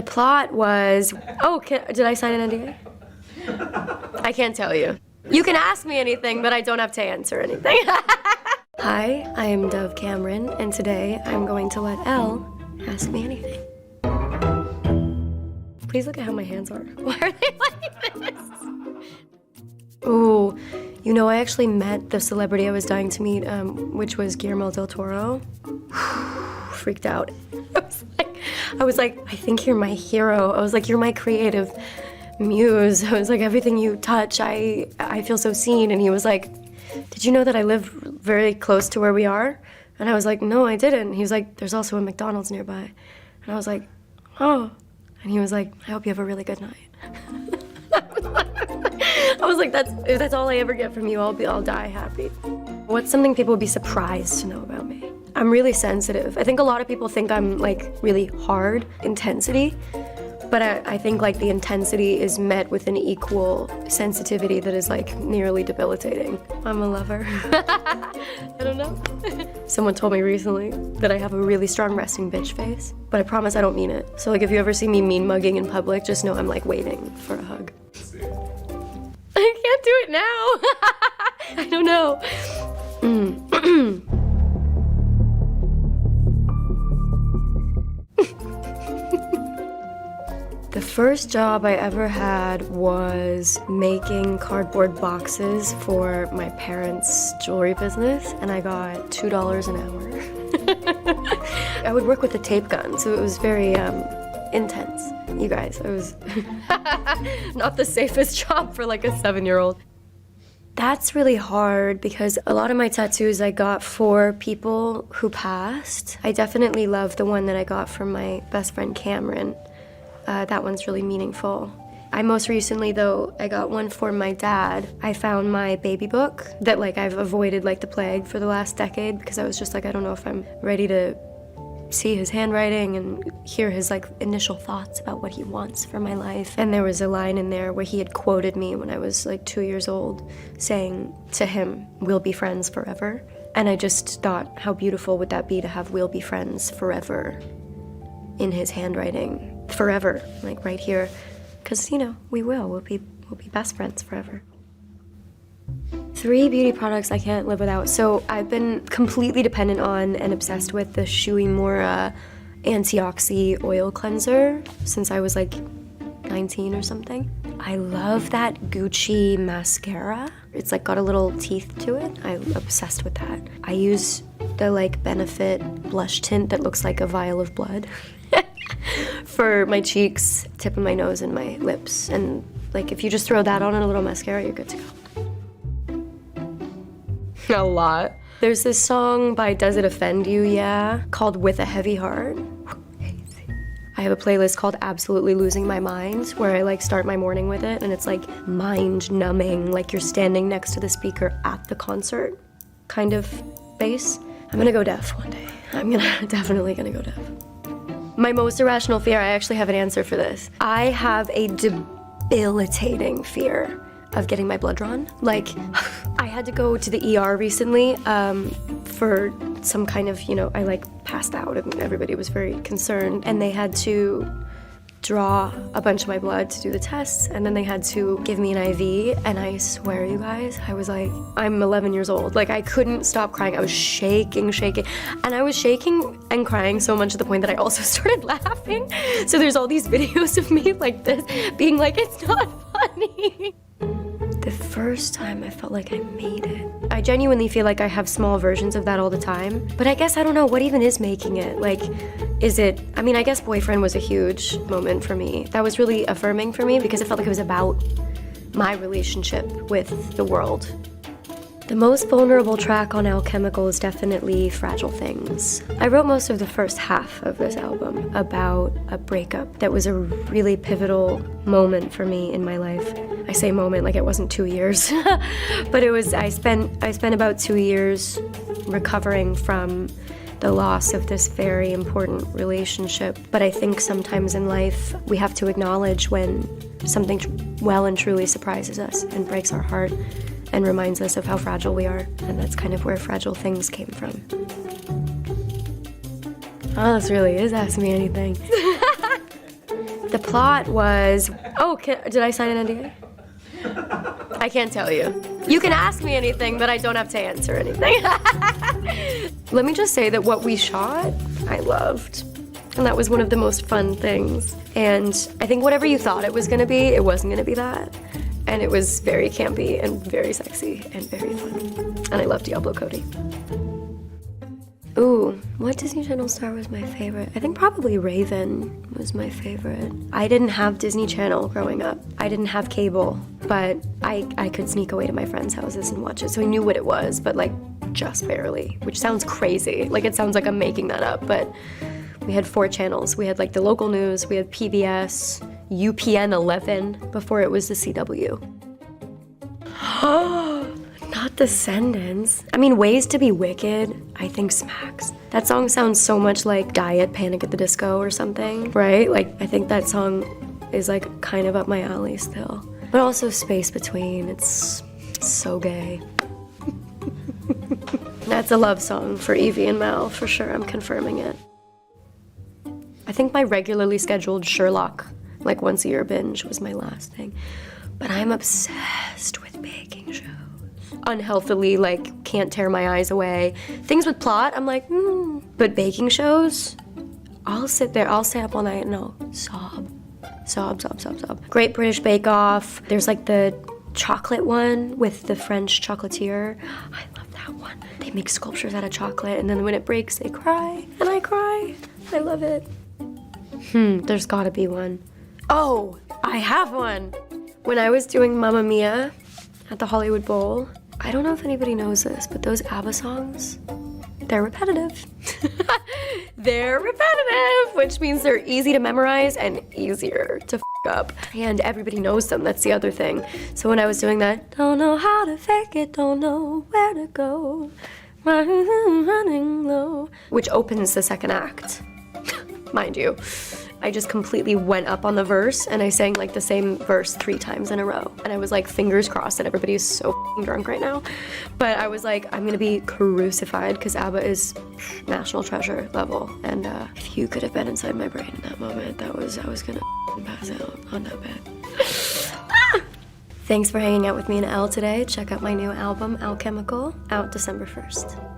The plot was, did I sign an NDA? I can't tell you. You can ask me anything, but I don't have to answer anything. Hi, I am Dove Cameron, and today I'm going to let Elle ask me anything. Please look at how my hands are. Why are they like this? Ooh, you know, I actually met the celebrity I was dying to meet, which was Guillermo del Toro. Freaked out. I was like, I think you're my hero. I was like, you're my creative muse. I was like, everything you touch, I feel so seen. And he was like, did you know that I live very close to where we are? And I was like, no, I didn't. He was like, there's also a McDonald's nearby. And I was like, oh. And he was like, I hope you have a really good night. I was like, if that's all I ever get from you, I'll die happy. What's something people would be surprised to know about me? I'm really sensitive. I think a lot of people think I'm like really hard intensity, but I think like the intensity is met with an equal sensitivity that is like nearly debilitating. I'm a lover. I don't know. Someone told me recently that I have a really strong resting bitch face, but I promise I don't mean it. So like if you ever see me mean mugging in public, just know I'm like waiting for a hug. I can't do it now. I don't know. The first job I ever had was making cardboard boxes for my parents' jewelry business, and I got $2 an hour. I would work with a tape gun, so it was very intense. You guys, it was not the safest job for like a 7-year-old. That's really hard because a lot of my tattoos I got for people who passed. I definitely love the one that I got from my best friend Cameron. That one's really meaningful. I most recently, though, I got one for my dad. I found my baby book that like I've avoided like the plague for the last decade because I was just like, I don't know if I'm ready to see his handwriting and hear his like initial thoughts about what he wants for my life. And there was a line in there where he had quoted me when I was like 2 years old, saying to him, "We'll be friends forever." And I just thought, how beautiful would that be to have "We'll be friends forever" in his handwriting. Forever, like right here, because you know we'll be best friends forever. 3 beauty products I can't live without. So I've been completely dependent on and obsessed with the Shuimura Antioxy Oil Cleanser since I was like 19 or something. I love that Gucci mascara. It's like got a little teeth to it. I'm obsessed with that. I use the like Benefit blush tint that looks like a vial of blood. For my cheeks, tip of my nose, and my lips. And like if you just throw that on and a little mascara, you're good to go. A lot. There's this song by Does It Offend You, Yeah, called With a Heavy Heart. I have a playlist called Absolutely Losing My Mind, where I like start my morning with it, and it's like mind-numbing, like you're standing next to the speaker at the concert kind of bass. I'm gonna go deaf one day. Definitely gonna go deaf. My most irrational fear, I actually have an answer for this. I have a debilitating fear of getting my blood drawn. Like, I had to go to the ER recently for some kind of, I like passed out and everybody was very concerned. And they had to draw a bunch of my blood to do the tests, and then they had to give me an IV, and I swear, you guys, I was like, I'm 11 years old. Like, I couldn't stop crying. I was shaking, and I was shaking and crying so much to the point that I also started laughing. So there's all these videos of me like this, being like, it's not funny. The first time I felt like I made it. I genuinely feel like I have small versions of that all the time, but I guess I don't know what even is making it. Like, is it, I guess Boyfriend was a huge moment for me. That was really affirming for me because it felt like it was about my relationship with the world. The most vulnerable track on Alchemical is definitely Fragile Things. I wrote most of the first half of this album about a breakup that was a really pivotal moment for me in my life. I say moment like it wasn't 2 years, but it was, I spent about 2 years recovering from the loss of this very important relationship. But I think sometimes in life we have to acknowledge when something well and truly surprises us and breaks our heart and reminds us of how fragile we are. And that's kind of where Fragile Things came from. Oh, this really is Ask Me Anything. The plot was, oh, did I sign an NDA? I can't tell you. You can ask me anything, but I don't have to answer anything. Let me just say that what we shot, I loved. And that was one of the most fun things. And I think whatever you thought it was gonna be, it wasn't gonna be that. And it was very campy and very sexy and very fun. And I love Diablo Cody. Ooh, what Disney Channel star was my favorite? I think probably Raven was my favorite. I didn't have Disney Channel growing up. I didn't have cable, but I could sneak away to my friends' houses and watch it, so I knew what it was, but like just barely, which sounds crazy. Like it sounds like I'm making that up, but we had 4 channels. We had like the local news, we had PBS, UPN 11 before it was the CW. Not Descendants. I mean, Ways to Be Wicked, I think smacks. That song sounds so much like Diet Panic at the Disco or something, right? Like, I think that song is like kind of up my alley still. But also Space Between, it's so gay. That's a love song for Evie and Mal, for sure, I'm confirming it. I think my regularly scheduled Sherlock, like once a year binge was my last thing. But I'm obsessed with baking shows. Unhealthily, like, can't tear my eyes away. Things with plot, I'm like, But baking shows, I'll sit there, I'll stay up all night and I'll sob. Sob, sob, sob, sob. Great British Bake Off. There's like the chocolate one with the French chocolatier. I love that one. They make sculptures out of chocolate and then when it breaks, they cry. And I cry. I love it. There's gotta be one. Oh, I have one. When I was doing Mamma Mia at the Hollywood Bowl, I don't know if anybody knows this, but those ABBA songs, they're repetitive. They're repetitive, which means they're easy to memorize and easier to f up. And everybody knows them, that's the other thing. So when I was doing that, don't know how to fake it, don't know where to go, running low, which opens the second act, mind you. I just completely went up on the verse and I sang like the same verse 3 times in a row. And I was like, fingers crossed that everybody is so drunk right now. But I was like, I'm gonna be crucified because ABBA is national treasure level. And if you could have been inside my brain in that moment, I was gonna pass out on that bed. Thanks for hanging out with me in ELLE today. Check out my new album, Alchemical, out December 1st.